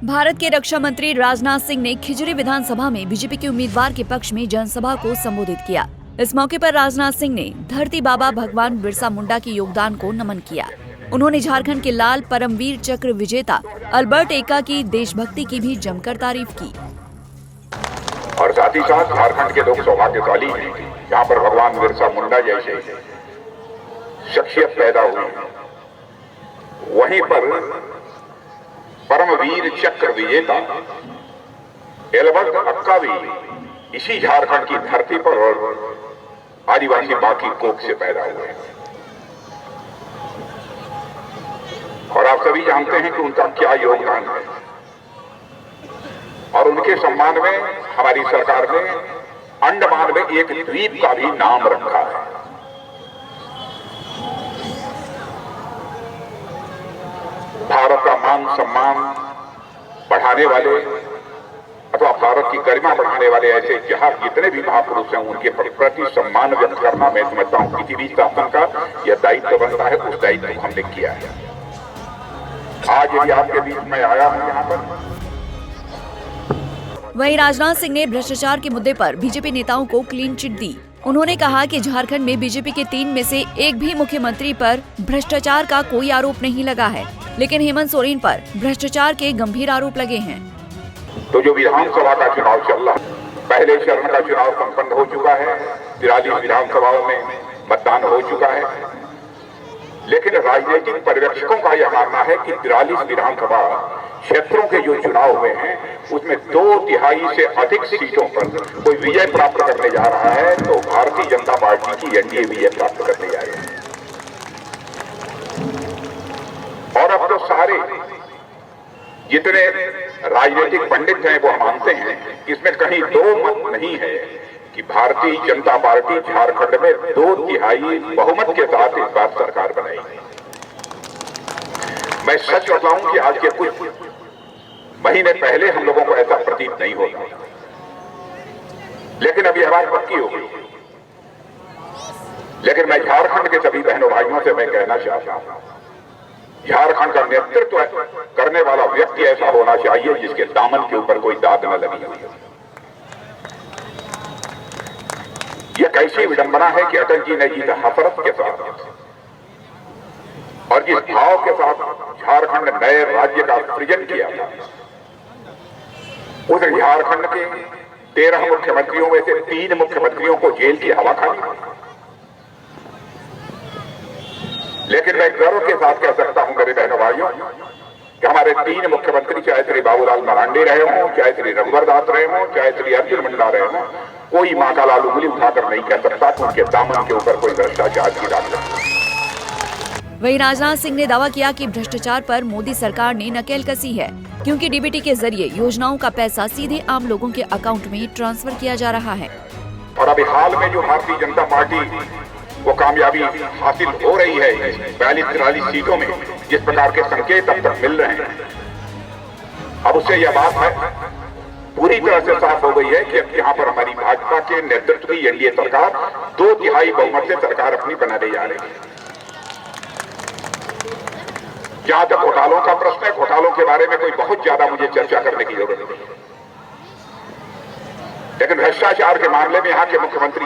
भारत के रक्षा मंत्री राजनाथ सिंह ने खिजरी विधानसभा में बीजेपी के उम्मीदवार के पक्ष में जनसभा को संबोधित किया। इस मौके पर राजनाथ सिंह ने धरती बाबा भगवान बिरसा मुंडा के योगदान को नमन किया। उन्होंने झारखंड के लाल परमवीर चक्र विजेता अल्बर्ट एक्का की देशभक्ति की भी जमकर तारीफ की। और साथ ही साथ झारखंड के लोग सौभाग्यशाली हैं, यहाँ पर भगवान बिरसा मुंडा जैसे शख्सियत पैदा हुई। वहीं पर परमवीर चक्र विजेता अल्बर्ट एक्का भी इसी झारखंड की धरती पर और आदिवासी बाकी कोख से पैदा हुए। और आप सभी जानते हैं कि उनका क्या योगदान है। और उनके सम्मान में हमारी सरकार ने अंडमान में एक द्वीप का भी नाम रखा है। भारत का मान सम्मान बढ़ाने वाले अथवा भारत की गरिमा बढ़ाने वाले ऐसे जहां जितने भी महापुरुष हैं उनके प्रति सम्मान व्यक्त करना, मैं समझता हूं किसी भी शासन का यह दायित्व बनता है। उस दायित्व को हमने किया है। आज यदि आपके बीच में आया हूं यहाँ पर। वहीं राजनाथ सिंह ने भ्रष्टाचार के मुद्दे पर बीजेपी नेताओं को क्लीन चिट दी। उन्होंने कहा कि झारखंड में बीजेपी के 3 में से एक भी मुख्यमंत्री पर भ्रष्टाचार का कोई आरोप नहीं लगा है, लेकिन हेमंत सोरेन पर भ्रष्टाचार के गंभीर आरोप लगे हैं। तो जो विधानसभा का चुनाव चल रहा है, पहले चरण का चुनाव संपन्न हो चुका है। 43 विधानसभाओं में मतदान हो चुका है। लेकिन राजनीतिक पर्यवेक्षकों का यह मानना है कि 43 विधानसभा क्षेत्रों के जो चुनाव हुए हैं उसमें 2/3 से अधिक सीटों पर कोई विजय प्राप्त करने जा रहा है, तो भारतीय जनता पार्टी की एनडीए विजय प्राप्त करने जा रही है। और अब तो सारे जितने राजनीतिक पंडित हैं वो मानते हैं कि इसमें कहीं दो मत नहीं है कि भारतीय जनता पार्टी झारखंड में 2/3 बहुमत के साथ इस बार सरकार बनाएगी। मैं सच बताऊं कि आज के कुछ महीने पहले हम लोगों को ऐसा प्रतीत नहीं होता, लेकिन अभी हमारी पक्की हो गई। लेकिन मैं झारखंड के सभी बहनों भाइयों से मैं कहना चाहता हूं, झारखंड का नेतृत्व करने वाला व्यक्ति ऐसा होना चाहिए जिसके दामन के ऊपर कोई दाग न लगी हुई हो। यह कैसी विडंबना है कि अटल जी ने जिस हसरत के साथ और जिस भाव के साथ झारखंड नए राज्य का सृजन किया था, उस झारखंड के 13 मुख्यमंत्रियों में से 3 मुख्यमंत्रियों को जेल की हवा खानी। लेकिन मैं गर्व के साथ कह सकता हूं मेरे बहनों भाइयों कि हमारे 3 मुख्यमंत्री, चाहे श्री बाबूलाल मरांडी रहे हों, चाहे श्री रघुवर दास रहे हों, चाहे श्री अर्जुन मुंडा रहे हों, कोई मां का लाल उंगली उठाकर नहीं कह सकता कि उनके दामन के ऊपर कोई भ्रष्टाचार की दाग लगी। वहीं राजनाथ सिंह ने दावा किया कि भ्रष्टाचार पर मोदी सरकार ने नकेल कसी है, क्योंकि डीबीटी के जरिए योजनाओं का पैसा सीधे आम लोगों के अकाउंट में ट्रांसफर किया जा रहा है। और अभी हाल में जो भारतीय जनता पार्टी वो कामयाबी हासिल हो रही है 42-43 सीटों में, जिस प्रकार के संकेत अब तक मिल रहे हैं, अब उससे यह बात है पूरी तरह से साफ हो गई है कि अब यहाँ पर हमारी भाजपा के नेतृत्व की एनडीए सरकार 2/3 बहुमत से सरकार अपनी बनाने जा रही है। जहां तक घोटालों का प्रश्न है, घोटालों के बारे में कोई बहुत ज्यादा मुझे चर्चा करने की जरूरत नहीं है, लेकिन भ्रष्टाचार के मामले में यहाँ के मुख्यमंत्री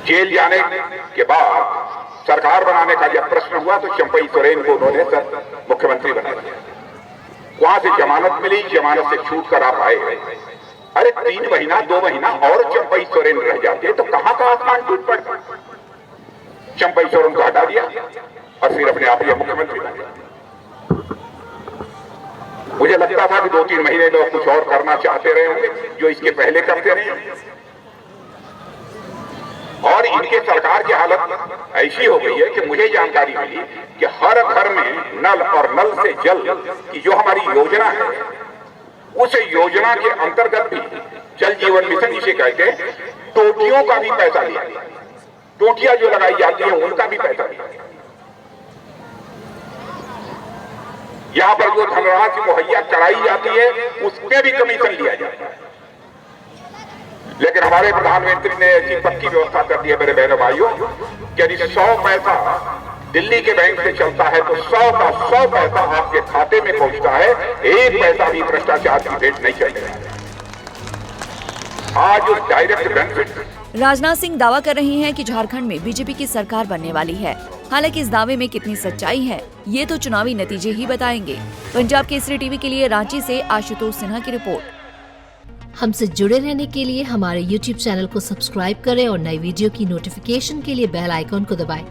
जेल जाने के बाद सरकार बनाने का जब प्रश्न हुआ तो चंपई सोरेन को उन्होंने मुख्यमंत्री बना दिया। वहां से जमानत मिली, जमानत से छूट कर आप आए। अरे 3 महीना 2 महीना और चंपई सोरेन रह जाते तो कहां का आसमान टूट पड़ता। चंपई सोरेन को हटा दिया और फिर अपने आप ही मुख्यमंत्री बन गया। मुझे लगता था कि 2-3 महीने लोग कुछ और करना चाहते रहे होंगे जो इसके पहले करते रहे। और इनके सरकार की हालत ऐसी हो गई है कि मुझे जानकारी मिली कि हर घर में नल और नल से जल की जो हमारी योजना है, उस योजना के अंतर्गत भी जल जीवन मिशन जिसे कहते हैं, टोटियों का भी पैसा दिया। टोटियां जो लगाई जाती है उनका भी पैसा दिया। यहां पर जो धनराशि मुहैया कराई जाती है उसमें भी कमीशन लिया जाता है। लेकिन हमारे प्रधानमंत्री ने ऐसी पक्की व्यवस्था कर दी है मेरे बहनों भाइयों कि यदि 100 पैसा दिल्ली के बैंक से चलता है तो 100 का 100 पैसा आपके खाते में पहुंचता है, एक पैसा भी भ्रष्टाचार की भेंट नहीं चलेगा। आज उस डायरेक्ट बेनिफिट। राजनाथ सिंह दावा कर रहे हैं कि झारखंड में बीजेपी की सरकार बनने वाली है। हालांकि इस दावे में कितनी सच्चाई है, ये तो चुनावी नतीजे ही बताएंगे। पंजाब केसरी टीवी के लिए रांची से आशुतोष सिन्हा की रिपोर्ट। हमसे जुड़े रहने के लिए हमारे YouTube चैनल को सब्सक्राइब करें और नई वीडियो की नोटिफिकेशन के लिए बेल आइकॉन को दबाएं।